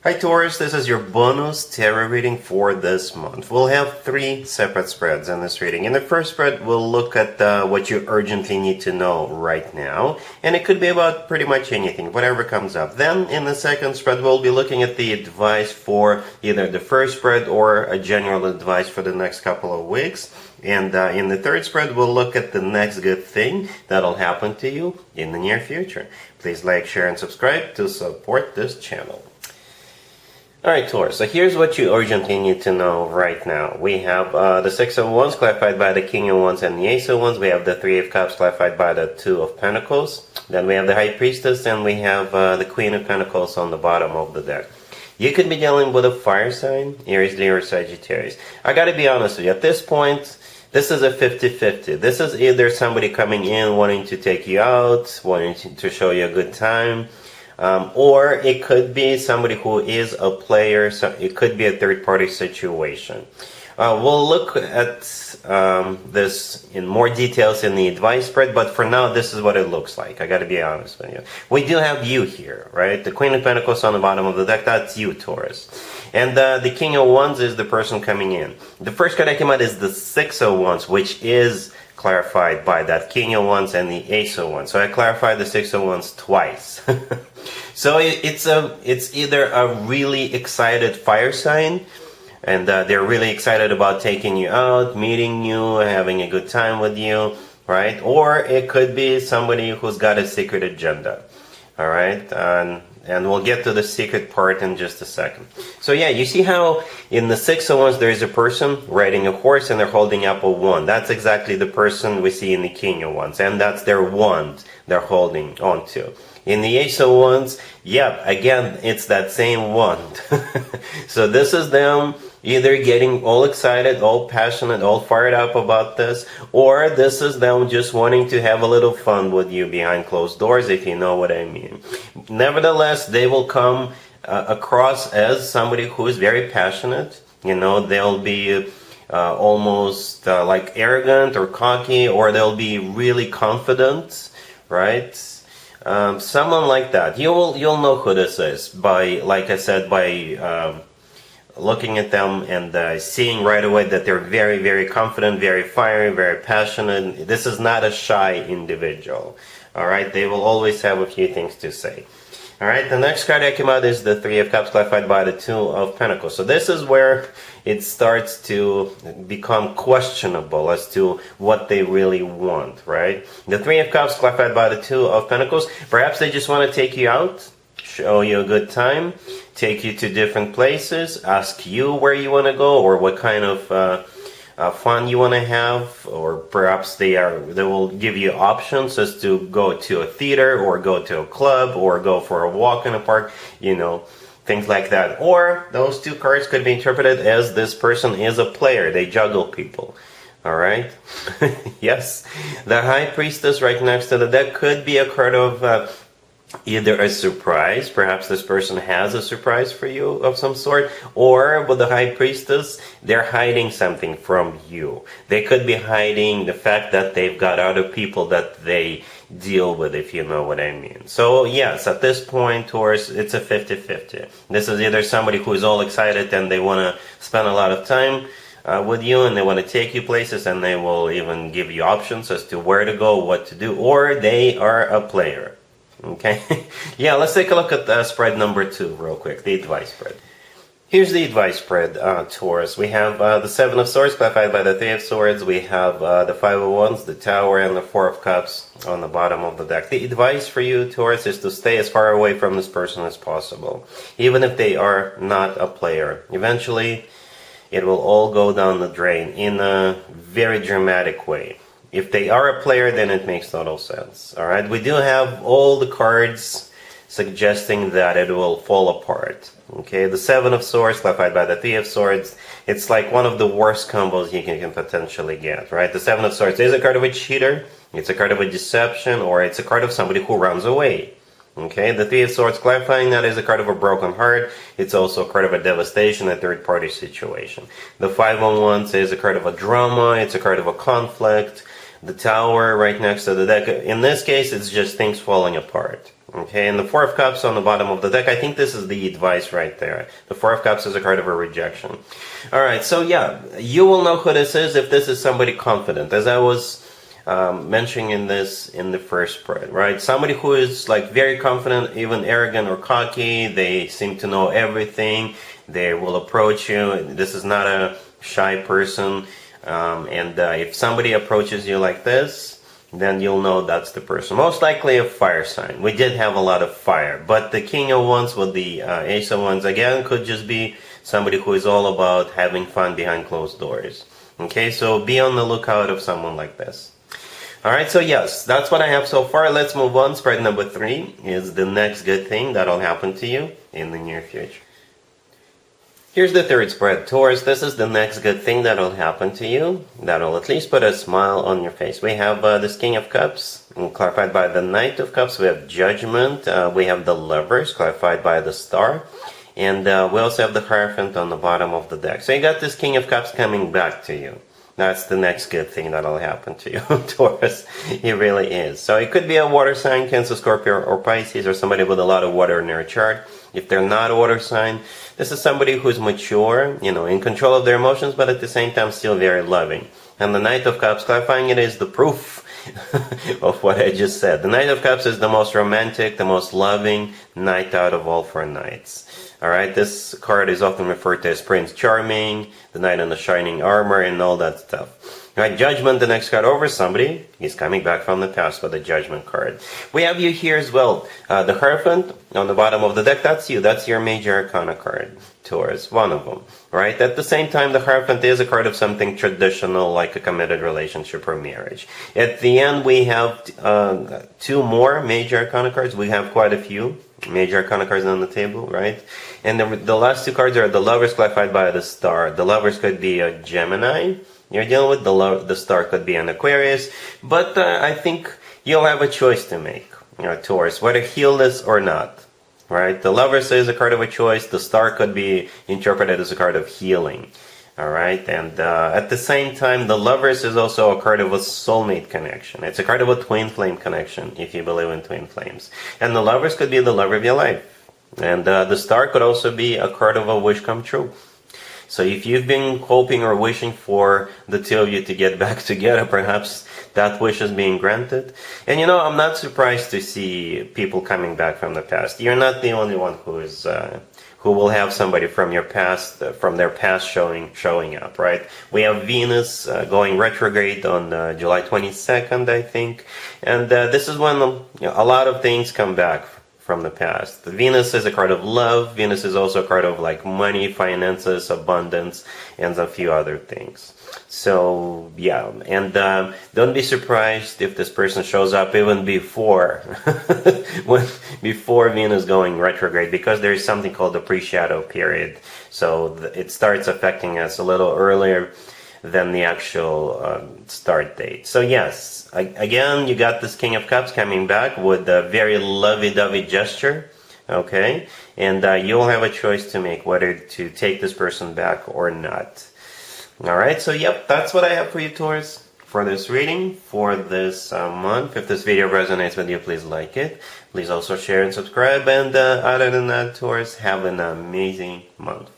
Hi Taurus, this is your bonus tarot reading for this month. We'll have 3 separate spreads in this reading. In the first spread, we'll look at what you urgently need to know right now. And it could be about pretty much anything, whatever comes up. Then in the second spread, we'll be looking at the advice for either the first spread or a general advice for the next couple of weeks. And in the third spread, we'll look at the next good thing that'll happen to you in the near future. Please like, share, and subscribe to support this channel. Alright Taurus, so here's what you urgently need to know right now. We have the Six of Wands clarified by the King of Wands and the Ace of Wands. We have the Three of Cups clarified by the Two of Pentacles. Then we have the High Priestess, and we have the Queen of Pentacles on the bottom of the deck. You could be dealing with a fire sign, Aries, Leo, or Sagittarius. I gotta be honest with you, at this point, this is a 50-50. This is either somebody coming in wanting to take you out, wanting to show you a good time, or it could be somebody who is a player, so it could be a third-party situation. We'll look at this in more details in the advice spread, but for now, this is what it looks like. I gotta be honest with you. We do have you here, right? The Queen of Pentacles on the bottom of the deck, that's you, Taurus. And the King of Wands is the person coming in. The first card that came out is the Six of Wands, which is clarified by that King of Wands and the Ace of Wands. So I clarified the Six of Wands twice. So it's either a really excited fire sign, and they're really excited about taking you out, meeting you, having a good time with you, right? Or it could be somebody who's got a secret agenda, all right? And we'll get to the secret part in just a second. So yeah, you see how in the Six of Wands there is a person riding a horse and they're holding up a wand. That's exactly the person we see in the King of Wands, and that's their wand they're holding on to. In the Ace of Wands, yeah, again, it's that same wand. So this is them either getting all excited, all passionate, all fired up about this, or this is them just wanting to have a little fun with you behind closed doors, if you know what I mean. Nevertheless, they will come across as somebody who is very passionate. You know, they'll be almost like arrogant or cocky, or they'll be really confident, right? Someone like that. You'll know who this is by, like I said, by looking at them and seeing right away that they're very, very confident, very fiery, very passionate. This is not a shy individual. All right, they will always have a few things to say. All right, the next card that came out is the Three of Cups clarified by the Two of Pentacles. So this is where it starts to become questionable as to what they really want, right? The Three of Cups clarified by the Two of Pentacles. Perhaps they just want to take you out, show you a good time, take you to different places, ask you where you want to go or what kind of fun you want to have, or perhaps they will give you options as to go to a theater or go to a club or go for a walk in a park, you know, things like that. Or those two cards could be interpreted as this person is a player, they juggle people. All right. Yes, the High Priestess right next to the deck could be a card of either a surprise, perhaps this person has a surprise for you of some sort, or with the High Priestess, they're hiding something from you. They could be hiding the fact that they've got other people that they deal with, if you know what I mean. So yes, at this point, Taurus, it's a 50-50. This is either somebody who is all excited and they want to spend a lot of time with you, and they want to take you places, and they will even give you options as to where to go, what to do, or they are a player. Okay, yeah, let's take a look at spread number 2 real quick, the advice spread. Here's the advice spread, Taurus. We have the Seven of Swords clarified by the Three of Swords. We have the Five of Wands, the Tower, and the Four of Cups on the bottom of the deck. The advice for you, Taurus, is to stay as far away from this person as possible, even if they are not a player. Eventually, it will all go down the drain in a very dramatic way. If they are a player, then it makes total sense. All right, we do have all the cards suggesting that it will fall apart. Okay, the Seven of Swords clarified by the Three of Swords. It's like one of the worst combos you can potentially get, right? The Seven of Swords is a card of a cheater, it's a card of a deception, or it's a card of somebody who runs away. Okay, the Three of Swords clarifying that is a card of a broken heart. It's also a card of a devastation, a third-party situation. The Five of Wands is a card of a drama, it's a card of a conflict. The Tower right next to the deck, in this case, it's just things falling apart. Okay, and the Four of Cups on the bottom of the deck, I think this is the advice right there. The Four of Cups is a card of a rejection. Alright, so yeah, you will know who this is if this is somebody confident. As I was mentioning in the first spread, right? Somebody who is like very confident, even arrogant or cocky. They seem to know everything. They will approach you. This is not a shy person. If somebody approaches you like this, then you'll know that's the person. Most likely a fire sign. We did have a lot of fire, but the King of Wands with the Ace of Wands again could just be somebody who is all about having fun behind closed doors. Okay, so be on the lookout of someone like this. Alright, so yes, that's what I have so far. Let's move on. Spread number 3 is the next good thing that'll happen to you in the near future. Here's the third spread, Taurus. This is the next good thing that'll happen to you. That'll at least put a smile on your face. We have this King of Cups, clarified by the Knight of Cups. We have Judgment. We have the Lovers, clarified by the Star. And we also have the Hierophant on the bottom of the deck. So you got this King of Cups coming back to you. That's the next good thing that'll happen to you, Taurus. It really is. So it could be a water sign, Cancer, Scorpio, or Pisces, or somebody with a lot of water in their chart. If they're not a water sign, this is somebody who's mature, in control of their emotions, but at the same time still very loving. And the Knight of Cups, clarifying it, is the proof of what I just said. The Knight of Cups is the most romantic, the most loving knight out of all 4 knights. Alright, this card is often referred to as Prince Charming, the Knight in the Shining Armor, and all that stuff. Alright, Judgment, the next card over. Somebody is coming back from the past with the Judgment card. We have you here as well. The Hierophant on the bottom of the deck, that's you. That's your major arcana card, Taurus, one of them. Right? At the same time, the Hierophant is a card of something traditional, like a committed relationship or marriage. At the end, we have 2 more major arcana cards. We have quite a few major arcana cards on the table, right? And the last 2 cards are the Lovers, clarified by the Star. The Lovers could be a Gemini you're dealing with. The Star could be an Aquarius. But I think you'll have a choice to make, Taurus, whether heal this or not. Right? The Lovers is a card of a choice. The Star could be interpreted as a card of healing. Alright, and at the same time, the Lovers is also a card of a soulmate connection. It's a card of a twin flame connection, if you believe in twin flames. And the Lovers could be the love of your life. And the Star could also be a card of a wish come true. So if you've been hoping or wishing for the 2 of you to get back together, perhaps that wish is being granted. And I'm not surprised to see people coming back from the past. You're not the only one who will have somebody from your past, from their past showing up, right? We have Venus going retrograde on July 22nd, I think. And this is when a lot of things come back from the past. Venus is a card of love. Venus is also a card of like money, finances, abundance, and a few other things. So yeah, and don't be surprised if this person shows up even before before Venus going retrograde, because there is something called the pre-shadow period. So it starts affecting us a little earlier than the actual start date. So yes, again, you got this King of Cups coming back with a very lovey-dovey gesture, okay? And you'll have a choice to make whether to take this person back or not. Alright, so yep, that's what I have for you, Taurus, for this reading, for this month. If this video resonates with you, please like it. Please also share and subscribe. And other than that, Taurus, have an amazing month.